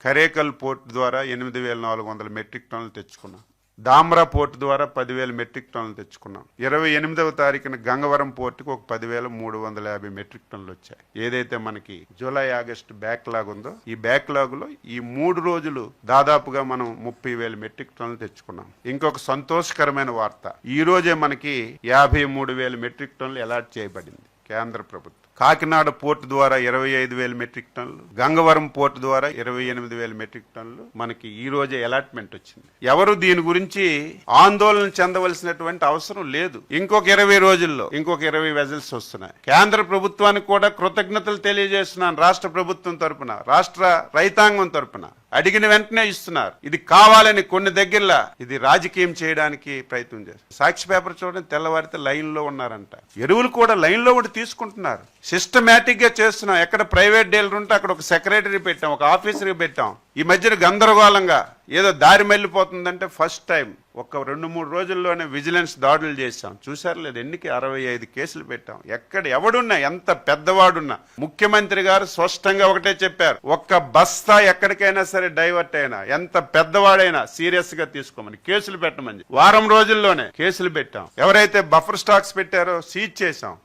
Karaikal port ద్వారా 8,400 metric టన్నులు తెచ్చుకున్నాం. డామ్రా పోర్టు ద్వారా 10,000 మెట్రిక్ టన్నులు తెచ్చుకున్నాం. 28వ తారీఖున గంగవరం పోర్టుకు ఒక 10,350 మెట్రిక్ టన్నులు వచ్చాయి. ఏదైతే మనకి జూలై ఆగస్టు బ్యాక్లాగ్ ఉందో ఈ బ్యాక్లాగ్ లో ఈ 3 రోజులు దాదాపుగా మనం 30,000 మెట్రిక్ టన్నులు తెచ్చుకున్నాం. ఇంకొక సంతోషకరమైన వార్త, ఈ రోజే మనకి 53,000 మెట్రిక్ టన్నులు అలాట్ చేయబడింది కేంద్ర ప్రభుత్వం. కాకినాడ పోర్టు ద్వారా 25,000 మెట్రిక్ టన్నులు, గంగవరం పోర్టు ద్వారా 28,000 మెట్రిక్ టన్నులు మనకి ఈ రోజే అలాట్మెంట్ వచ్చింది. ఎవరు దీని గురించి ఆందోళన చెందవలసినటువంటి అవసరం లేదు. ఇంకొక 20 రోజుల్లో ఇంకొక 20 వెజల్స్ వస్తున్నాయి. కేంద్ర ప్రభుత్వానికి కూడా కృతజ్ఞతలు తెలియజేస్తున్నాను. రాష్ట్ర ప్రభుత్వం తరపున, రాష్ట్ర రైతాంగం తరపున అడిగిన వెంటనే ఇస్తున్నారు. ఇది కావాలని కొన్ని దగ్గరలా ఇది రాజకీయం చేయడానికి ప్రయత్నం చేస్తారు. సాక్షి పేపర్ చూడండి, తెల్లవారితే లైన్ లో ఉన్నారంట. ఎరువులు కూడా లైన్ లో ఉండి తీసుకుంటున్నారు. సిస్టమేటిక్ గా చేస్తున్నాం. ఎక్కడ ప్రైవేట్ డీలర్ ఉంటే అక్కడ ఒక సెక్రటరీ పెట్టాం, ఒక ఆఫీసర్ పెట్టాం. ఈ మధ్యన గందరగోళంగా ఏదో దారి మళ్ళీపోతుందంటే ఫస్ట్ టైం ఒక 2-3 రోజుల్లోనే విజిలెన్స్ దాడులు చేశాం. చూసారు లేదు, ఎన్నికి 65 కేసులు పెట్టాం. ఎక్కడ ఎవడున్నా, ఎంత పెద్దవాడున్నా, ముఖ్యమంత్రి గారు స్పష్టంగా ఒకటే చెప్పారు, ఒక్క బస్తా ఎక్కడికైనా సరే డైవర్ట్ అయినా, ఎంత పెద్దవాడైనా సీరియస్ గా తీసుకోమని, కేసులు పెట్టమని వారం రోజుల్లోనే కేసులు పెట్టాం. ఎవరైతే బఫర్ స్టాక్స్ పెట్టారో సీజ్ చేశాం.